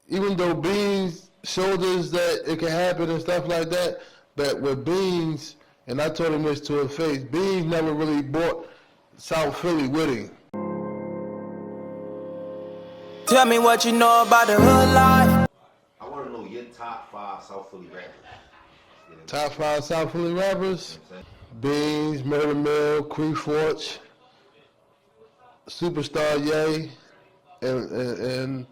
even though Beans showed us that it can happen and stuff like that, but with Beans, and I told him this to his face, Beans never really brought South Philly with him. Tell me what you know about the hood life. I want to know your top 5 South Philly rappers. Top 5 South Philly rappers? Beans, Meek Mill, Cree Forge, Superstar Ye, and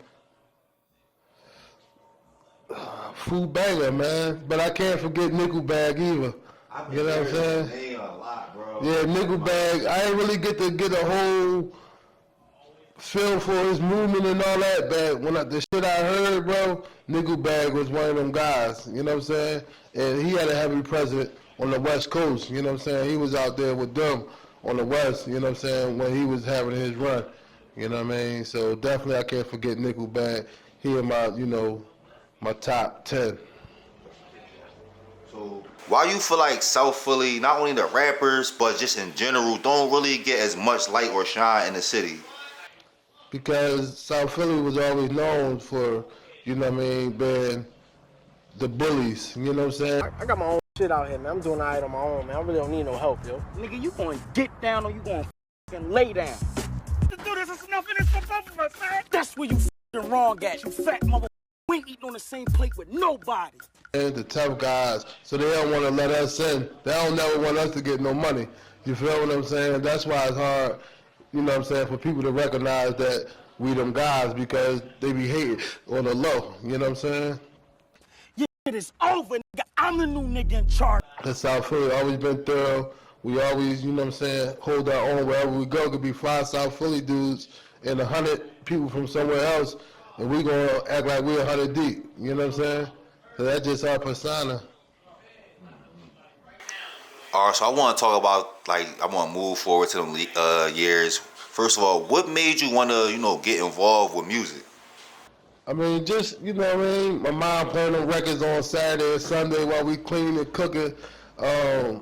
Food Banger, man. But I can't forget Nickelback either. You know what I'm saying? Name a lot, bro. Yeah, Nickelback. I didn't really get a whole feel for his movement and all that, but when the shit I heard, bro, Nickelback was one of them guys. You know what I'm saying? And he had a heavy presence on the West Coast. You know what I'm saying? He was out there with them on the West. You know what I'm saying? When he was having his run. You know what I mean? So definitely I can't forget Nickelback. He in my, my top 10. So why you feel like South Philly, not only the rappers, but just in general, don't really get as much light or shine in the city? Because South Philly was always known for, being the bullies. You know what I'm saying? I got my own shit out here, man. I'm doing all right on my own, man. I really don't need no help, yo. Nigga, you gonna get down or you gonna f***ing lay down? To do this is enough of this for both of us, man. That's where you f***ing wrong at, you fat mother. We ain't eating on the same plate with nobody. And the tough guys, so they don't want to let us in. They don't never want us to get no money. You feel what I'm saying? That's why it's hard, for people to recognize that we them guys, because they be hated on the low. You know what I'm saying? Yeah, it is over, nigga. I'm the new nigga in charge. The South Philly always been thorough. We always, hold our own wherever we go. Could be 5 South Philly dudes and 100 people from somewhere else, and we gonna act like we're 100 deep. You know what I'm saying? So that's just our persona. All right, so I want to talk about, I want to move forward to them years. First of all, what made you want to, get involved with music? I mean, just, my mom playing them records on Saturday and Sunday while we cleaning and cooking. My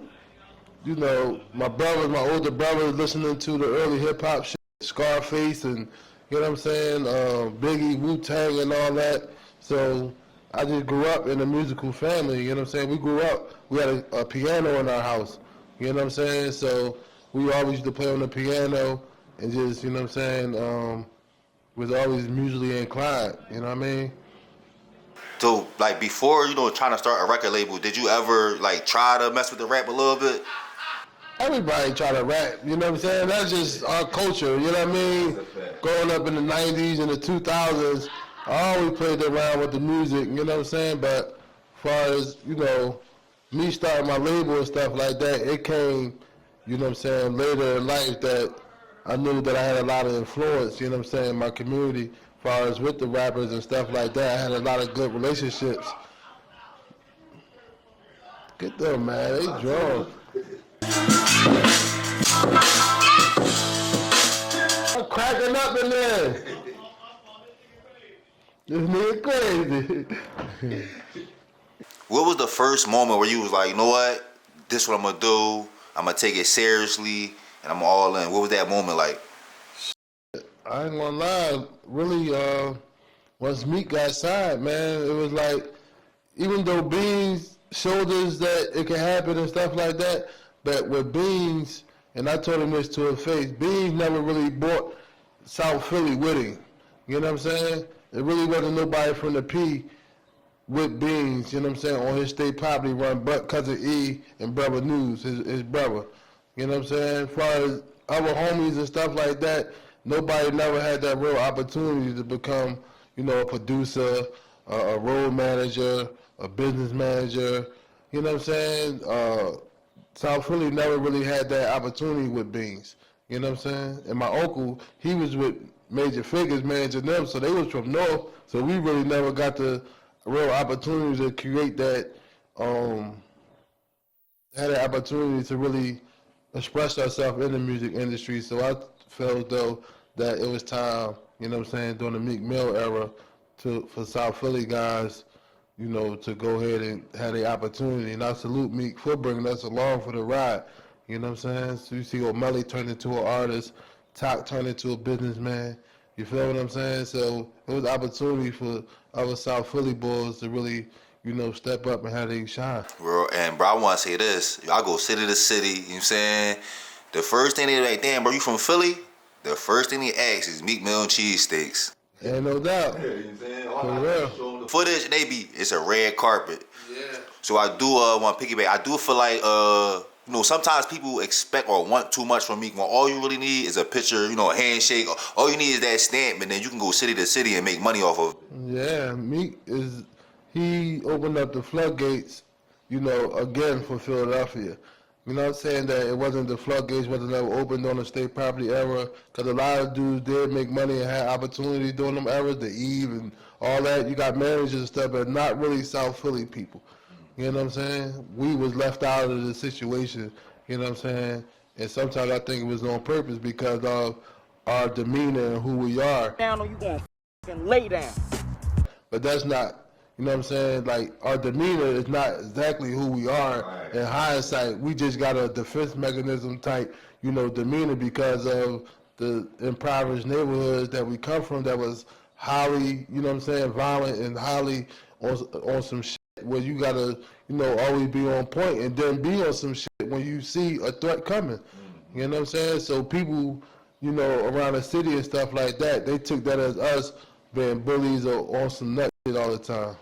older brothers listening to the early hip-hop shit, Scarface and, Biggie, Wu-Tang and all that. So I just grew up in a musical family, We grew up, we had a piano in our house, So we always used to play on the piano and just, was always musically inclined, So, before, trying to start a record label, did you ever, try to mess with the rap a little bit? Everybody try to rap, That's just our culture, Growing up in the 90s and the 2000s, I always played around with the music, But as far as, me starting my label and stuff like that, it came, later in life that I knew that I had a lot of influence, in my community, as far as with the rappers and stuff like that. I had a lot of good relationships. Get them, man. They drunk. I'm cracking up in there. This nigga crazy. What was the first moment where you was like, you know what? This is what I'm going to do. I'm going to take it seriously, and I'm all in. What was that moment like? I ain't gonna lie. Really, once Meek got signed, man, it was like, even though Beans showed us that it can happen and stuff like that, but with Beans, and I told him this to his face, Beans never really brought South Philly with him. You know what I'm saying? It really wasn't nobody from the P with Beans, on his state property run, but Cousin E and Brother News, his brother. You know what I'm saying? As far as other homies and stuff like that, nobody never had that real opportunity to become, a producer, a road manager, a business manager. You know what I'm saying? South Philly never really had that opportunity with Beans. You know what I'm saying? And my uncle, he was with major figures managing them, so they was from North, so we really never got the real opportunity to create that, had an opportunity to really express ourselves in the music industry. So I felt though that it was time, during the Meek Mill era, for South Philly guys, to go ahead and have the opportunity. And I salute Meek for bringing us along for the ride. You know what I'm saying? So you see O'Malley turned into an artist, Talk turned into a businessman, You feel what I'm saying? So it was an opportunity for other South Philly boys to really, step up and have they shine. Bro, and bro, I want to say this. I go city to city, you know what I'm saying? The first thing they like, damn, bro, you from Philly? The first thing they ask is Meek Mill and cheesesteaks. Ain't no doubt. You know what I'm saying? For real. The footage, and it's a red carpet. Yeah. So I do want to piggyback. I do feel like, sometimes people expect or want too much from Meek. When all you really need is a picture, a handshake. All you need is that stamp, and then you can go city to city and make money off of it. Yeah, Meek he opened up the floodgates, again for Philadelphia. You know what I'm saying? That it wasn't the floodgates wasn't ever opened on the state property era, because a lot of dudes did make money and had opportunity during them eras, the Eve and all that. You got managers and stuff, but not really South Philly people. You know what I'm saying? We was left out of the situation, you know what I'm saying? And sometimes I think it was on purpose because of our demeanor and who we are. Down or you gonna f***ing lay down. But that's not, you know what I'm saying? Like, our demeanor is not exactly who we are. Right. In hindsight, we just got a defense mechanism type, demeanor because of the impoverished neighborhoods that we come from that was highly, violent and highly on some shit where you gotta, always be on point and then be on some shit when you see a threat coming. Mm-hmm. You know what I'm saying? So people, around the city and stuff like that, they took that as us being bullies or on some nut shit all the time.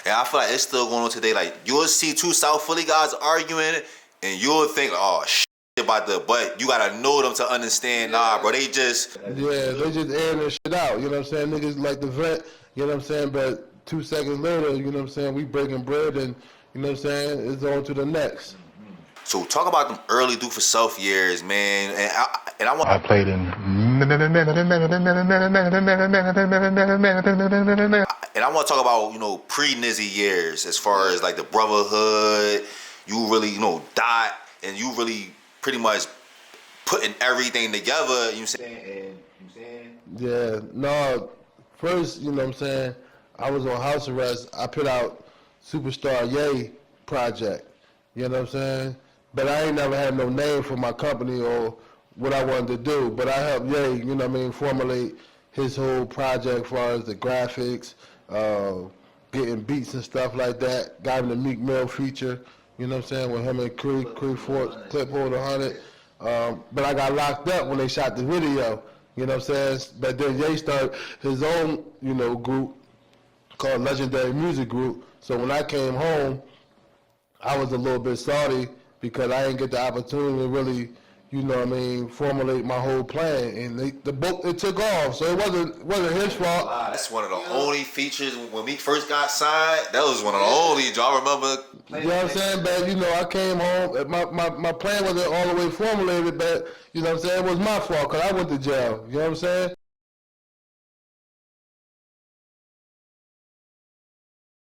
And I feel like it's still going on today. Like, you'll see two South Philly guys arguing, and you'll think, oh, shit about the, but you gotta know them to understand, nah, bro, they just... Yeah, they just airing their shit out, you know what I'm saying? Niggas like the vent, you know what I'm saying? But 2 seconds later, you know what I'm saying, we breaking bread and, you know what I'm saying, it's on to the next. So talk about them early do for self years, man. And I want... I played in... And I want to talk about, pre-Nizzy years as far as like the brotherhood. You really, died and you really pretty much putting everything together, you know what I'm saying? Yeah, no, first, you know what I'm saying, I was on house arrest. I put out Superstar Ye project, you know what I'm saying? But I ain't never had no name for my company or what I wanted to do. But I helped Ye, formulate his whole project as far as the graphics, getting beats and stuff like that. Got him the Meek Mill feature, you know what I'm saying, with him and Creek Fort, Cliphold 100. But I got locked up when they shot the video, you know what I'm saying? But then Ye started his own, group called Legendary Music Group. So when I came home, I was a little bit salty because I didn't get the opportunity to really, formulate my whole plan. And it took off, so it wasn't his fault. Wow, that's one of the only features when Meek first got signed. That was one of the only. Y'all remember? You know what I'm saying? But I came home. My plan wasn't all the way formulated, but you know what I'm saying? It was my fault because I went to jail. You know what I'm saying?